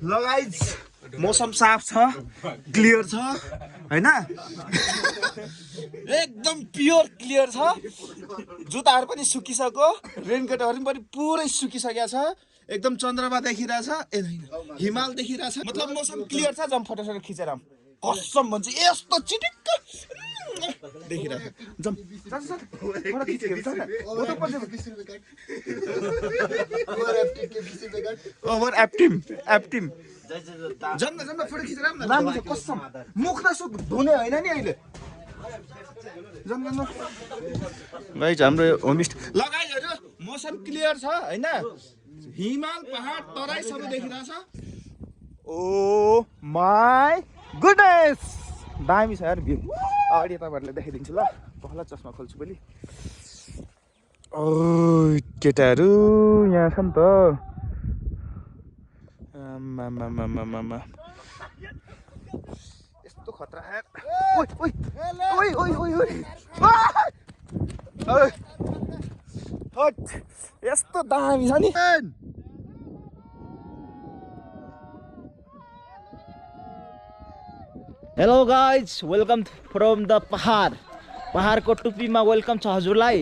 ल गाइज मौसम साफ छ क्लियर छ हैन एकदम प्योर क्लियर छ जुत्ताहरु पनि सुकिसक्यो रेनकोटहरु पनि पुरै सुकिसकेको छ एकदम चन्द्रमा देखिरहेछ हिमाल देखिरहेछ मतलब मौसम क्लियर छ जम फोटो खिचेर कसम भन्छ यस्तो चिटिक्क देखिरहेछ जम फोटो खिचेर ओभर एप टिम जम्न फोटो खिचेर राम्रो छ कसम मुख न सुक धुने हैन नि अहिले जम्न गाइज हाम्रो होमस्टे ल गाइजहरु मौसम क्लियर छ हैन हिमाल पहाड तराई सबै देखिरहेछ ओ माय गुडनेस दामी छ यार भ्यू अगाडि तपाईहरुले देखाइदिन्छु ल पहिला चस्मा खोल्छु पनि ओ केटाहरु यहाँ छ नि त मामा यस्तो खतरा ओइ ओइ ओइ ओइ ओइ ओइ हट यस्तो दामी छ नि hello guys welcome from the पहाडको टुप्पीमा वेलकम छ हजुरलाई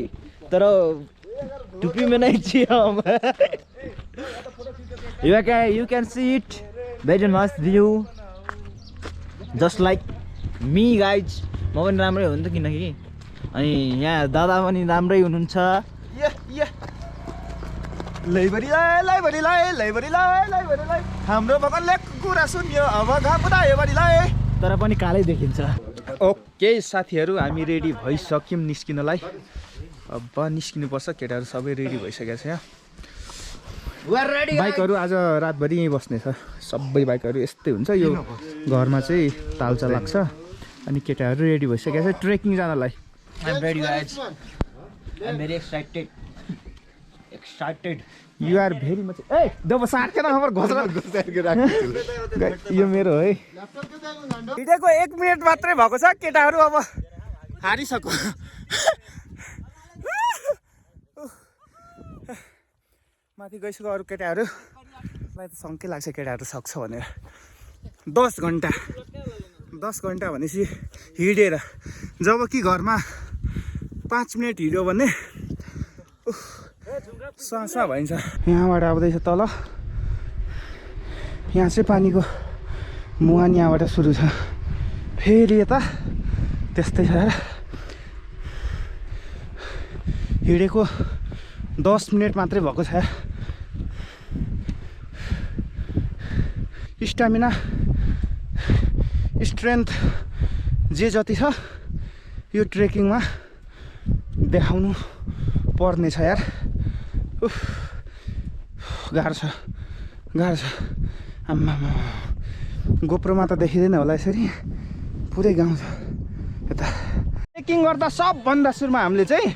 तर टुप्पीमा नै छियौ you can see it very nice view just like me guys म पनि राम्रै हो नि त किनकि अनि यहाँ दादा पनि राम्रै हुनुहुन्छ लैभरिलाई हाम्रो बगलले कुरा सुन्यो अब घापुदायो बडीलाई तर पनि कालै देखिन्छ ओके साथीहरु हामी रेडी भइसक्यौं निस्किनलाई अब निस्किनु पर्छ केटाहरु सबै रेडी भइसकेको छ यहाँ बाइकहरु आज रातभरि यहीँ बस्ने छ सबै बाइकहरु यस्तै हुन्छ यो घरमा चाहिँ तालचा लाग्छ अनि केटाहरु रेडी भइसकेको छ ट्रेकिङ जानलाई I'm ready guys I'm very excited You are very much ए दब साट्के न खबर घोसरा के राख्छु यो मेरो है भिडियोको 1 मिनेट मात्रै भएको छ केटाहरु अब हारिसक्यो माथि गइसक्यो अरु केटाहरु मलाई त शंकै लाग्छ केटाहरु सक्छ भनेर 10 घण्टा भनेपछि हिडेर जब कि घरमा 5 मिनेट हिड्यो भने सासा भइन्छ यहाँबाट आउँदैछ तल यहाँ चाहिँ पानीको मुहान यहाँबाट सुरु छ फेरि यता त्यस्तै छ यार हिडेको 10 मिनेट मात्रै भएको छ यार स्टामिना स्ट्रेन्थ जे जति छ यो ट्रेकिङमा देखाउनु पर्ने छ यार गाह्रो छ आम्मा गोप्रोमा त देखिँदैन होला यसरी पुरै गाउँ छ यता ट्रेकिङ गर्दा सबभन्दा सुरुमा हामीले चाहिँ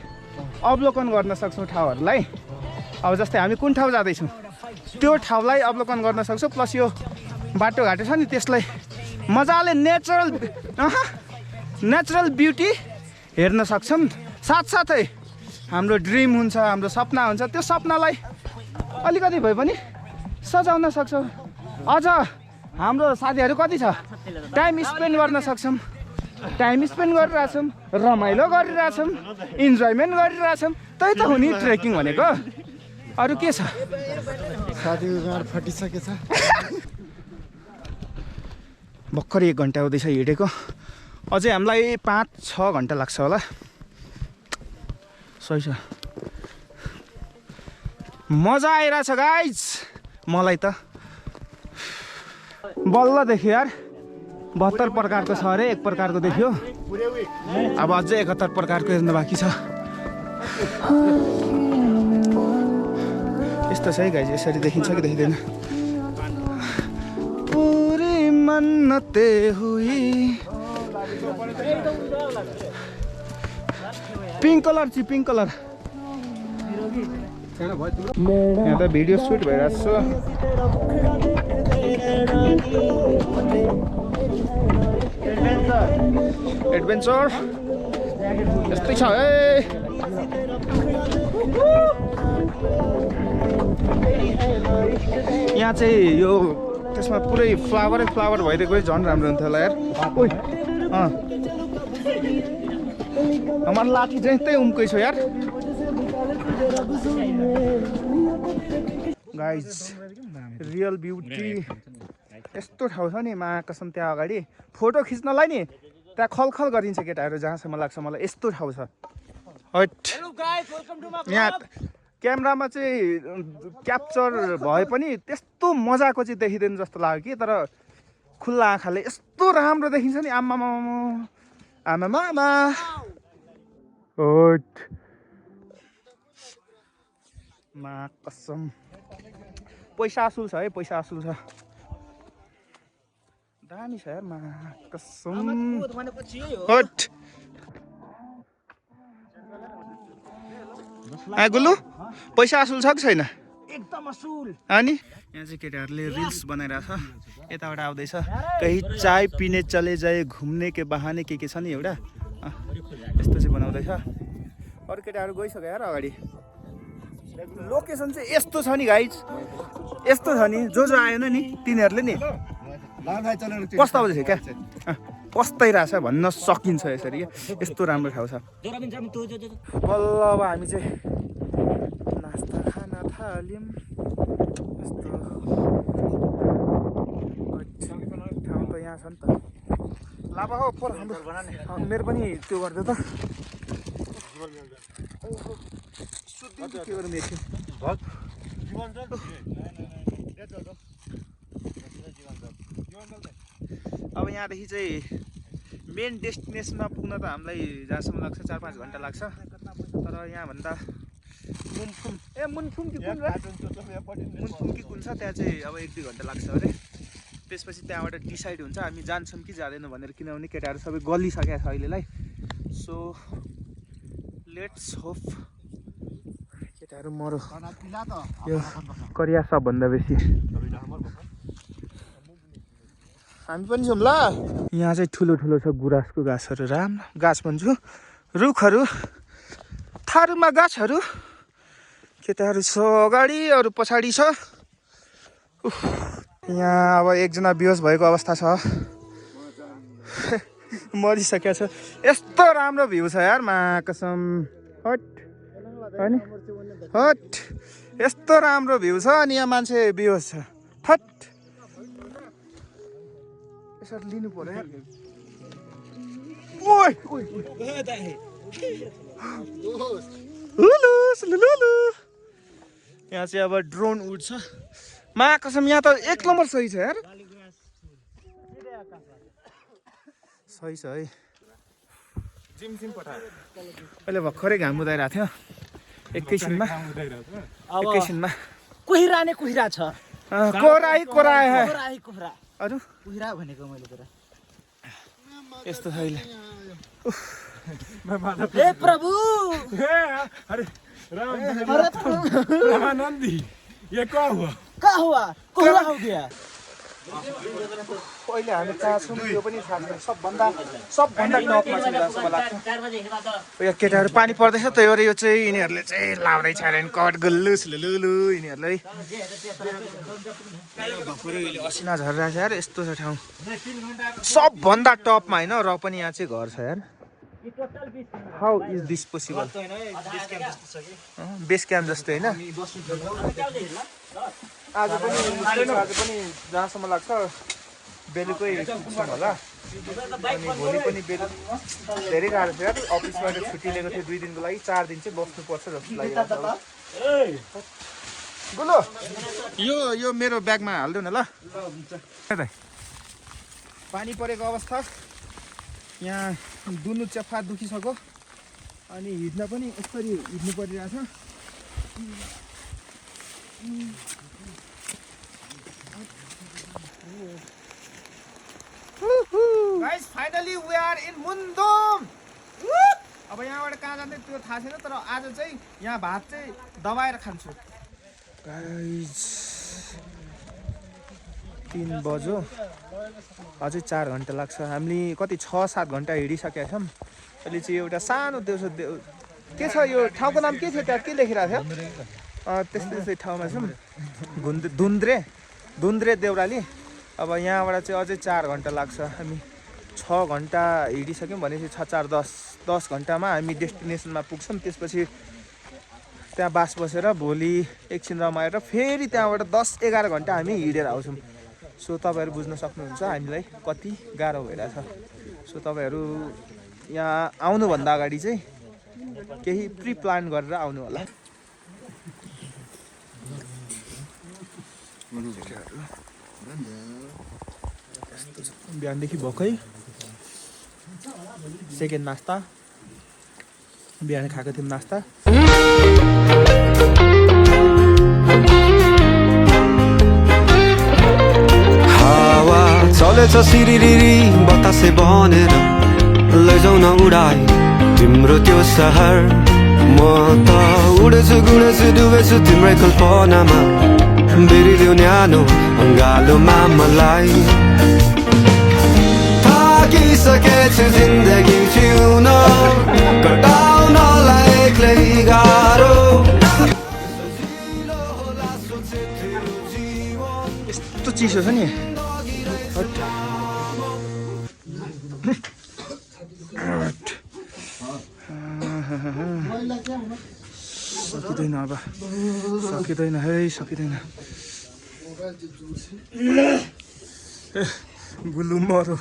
अवलोकन गर्न सक्छौँ ठाउँहरूलाई अब जस्तै हामी कुन ठाउँ जाँदैछौँ त्यो ठाउँलाई अवलोकन गर्न सक्छौँ प्लस यो बाटोघाटो छ नि त्यसलाई मजाले नेचुरल ब्युटी हेर्न सक्छौँ साथसाथै हाम्रो ड्रिम हुन्छ हाम्रो सपना हुन्छ त्यो सपनालाई अलिकति भए पनि सजाउन सक्छौँ अझ हाम्रो साथीहरू कति छ टाइम स्पेन्ड गर्न सक्छौँ टाइम स्पेन्ड गरिरहेछौँ रमाइलो गरिरहेछौँ इन्जोयमेन्ट गरिरहेछौँ त्यही त हो नि ट्रेकिङ भनेको अरू के छ साथीको गाड फटिसकेछ भर्खर 1 घन्टा हुँदैछ हिँडेको अझै हामीलाई 5-6 घन्टा लाग्छ होला सही छ मजा आइरहेछ गाइज मलाई त बल्ल देख्यो यार 72 प्रकारको छ अरे 1 प्रकारको देख्यो अब अझै 71 प्रकारको हेर्न बाँकी छ यस्तो छ है गाइज यसरी देखिन्छ कि देखिँदैन पुरी मन्नते हुई पिंक कलर यहाँ त भिडियो सुट भइरहेछ एडभेन्चर यस्तै छ है यहाँ चाहिँ यो त्यसमा पुरै फ्लावरै फ्लावर भइदिएको भए झन् राम्रो हुन्थ्यो होला यार ओइ আমার লাঠি चाहिँ उम्कैछ यार गाइज रियल ब्युटी यस्तो ठाउँ छ नि मा कसम त्यहाँ अगाडि फोटो खिच्नलाई नि त्यहाँ खलखल गरिन्छ केटाहरू जहाँसम्म लाग्छ मलाई यस्तो ठाउँ छ हट यहाँ क्यामेरामा चाहिँ क्याप्चर भए पनि त्यस्तो मजाको चाहिँ देखिँदैन जस्तो लाग्यो कि तर खुल्ला आँखाले यस्तो राम्रो देखिन्छ नि आमामा हट मा कसम पैसा असुल छ है पैसा असुल छ दामी छ यार मा कसम हट गुल्लु पैसा असुल छ कि छैन एकदम असुल अनि यहाँ चाहिँ केटाहरूले रिल्स बनाइरहेछ यताबाट आउँदैछ कहीँ चाय पिने चले जाए घुम्ने के बहाने के छ नि एउटा यस्तो चाहिँ बनाउँदैछ अरू केटाहरू गइसक्यो यार अगाडि लोकेसन चाहिँ यस्तो छ नि गाइज यस्तो छ नि जो आएन नि तिनीहरूले नि पस्ताउँदैछ क्या पस्ताइरहेछ भन्न सकिन्छ यसरी क्या यस्तो राम्रो ठाउँ छ बल्ल अब हामी चाहिँ नास्ता खान थाल्यौँ यस्तो ठाउँ त यहाँ छ नि त लाभा हो फोर हाम्रो मेरो पनि त्यो गरिदियो त अब यहाँदेखि चाहिँ मेन डेस्टिनेसनमा पुग्न त हामीलाई जहाँसम्म लाग्छ 4-5 घन्टा लाग्छ तर यहाँभन्दा मुन्फुम कि कुन छ त्यहाँ चाहिँ अब 1-2 घन्टा लाग्छ अरे त्यसपछि त्यहाँबाट डिसाइड हुन्छ हामी जान्छौँ कि जाँदैनौँ भनेर किनभने केटाहरू सबै गलिसकेको छ अहिलेलाई सो लेट्स होप केटाहरू मरो यो करिया सबभन्दा बेसी हामी पनि छौँ ल यहाँ चाहिँ ठुलो ठुलो छ गुराँसको गाछहरू राम्रो गाछ भन्छु रुखहरू थारूमा गाछहरू केटाहरू छ अगाडि अरू पछाडि छ यहाँ अब एकजना बेहोस भएको अवस्था छ मरिसकेको छ यस्तो राम्रो भ्यू छ यार मा कसम हट होइन हट यस्तो राम्रो भ्यू छ अनि यहाँ मान्छे बेहोस छ फट यसरी लिनु पर्यो यार यहाँ चाहिँ अब ड्रोन उड्छ मा कसम यहाँ त 1 नम्बर सही छ यार सही छ है अहिले भर्खरै घाम उदाइरहेको थियो एकैछिनमा कोहिरा नै कोहिरा छ कोरा अरू कोहिरा भनेको मैले कुरा यस्तो छ अहिले हे प्रभु रामानंदी ये क्या हुआ कोहिरा हो गया अहिले हामी कहाँ छौँ यो पनि थाहा छैन सबभन्दा टपमा छ जस्तो लाग्छ यो केटाहरू पानी पर्दैछ त्यही भएर यो चाहिँ यिनीहरूले चाहिँ लाउँदैछ रेनकोट गुल्लुस लुलु यिनीहरूलाई असिना झरिरहेको छ यार यस्तो छ ठाउँ सबभन्दा टपमा होइन र पनि यहाँ चाहिँ घर छ यार how is this possible base camp जस्तै होइन आज पनि जहाँसम्म लाग्छ बेलुकै पुग्छौँ होला अनि भोलि पनि बेलुका धेरै गाह्रो छ यार अफिसबाट छुट्टी लिएको थियो 2 दिनको लागि 4 दिन चाहिँ बस्नुपर्छ जस्तो लागिरहेको छ गुलो यो मेरो ब्यागमा हालिदेऊ न ल पानी परेको अवस्था यहाँ दुनु चेफा दुखिसक्यो अनि हिँड्न पनि यसरी हिँड्नु परिरहेछ Guys, finally we are in Mundhum अब यहाँबाट कहाँ जाँदै त्यो थाहा छैन तर आज चाहिँ यहाँ भात चाहिँ दबाएर खान्छु गाइस 3 बज्यो अझै 4 घन्टा लाग्छ हामीले कति 6-7 घन्टा हिँडिसकेका छौँ अहिले चाहिँ एउटा सानो देउसो के छ यो ठाउँको नाम के थियो त्यहाँ के लेखिरहेको थियो त्यस्तै ठाउँमा छौँ धुन्द्रे देउराली अब यहाँबाट चाहिँ अझै 4 घन्टा लाग्छ। हामी 6 घन्टा हिँडिसक्यौँ भनेपछि 6 4 10 घन्टामा हामी डेस्टिनेसनमा पुग्छौँ। त्यसपछि त्यहाँ बास बसेर भोलि एकछिन रमाएर फेरि त्यहाँबाट 10-11 घन्टा हामी हिँडेर आउँछौँ। सो तपाईँहरू बुझ्न सक्नुहुन्छ हामीलाई कति गाह्रो भइरहेछ। सो तपाईँहरू यहाँ आउनुभन्दा अगाडि चाहिँ केही प्रि प्लान गरेर आउनु होला। बिहानदेखि भोकै सेकेन्ड नास्ता बिहान खाएको थियौँ नास्ता। हावा चलेछ सिरिरी बतासे बनेर लैजाउ न उडाई तिम्रो त्यो सहर। म त उडेछु गुडेछु डुबेछु तिम्रै कल्पनामा बेरिदेऊ न्यानो अङ्गालोमा मलाई। थाकिसकेछु जिन्दगी जिउन कटाउनलाई एक्लै गाह्रो। यस्तो चिसो छ नि। सकिँदैन अब सकिँदैन है सकिँदैन। गुल्लु मरो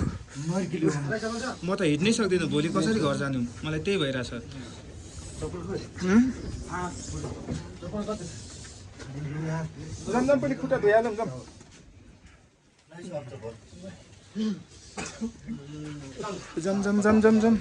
म त हिँड्नै सक्दिनँ। भोलि कसरी घर जानु मलाई त्यही भइरहेछ। जम पनि खुट्टा धोइहालौँ जम जम जम जम जम जम।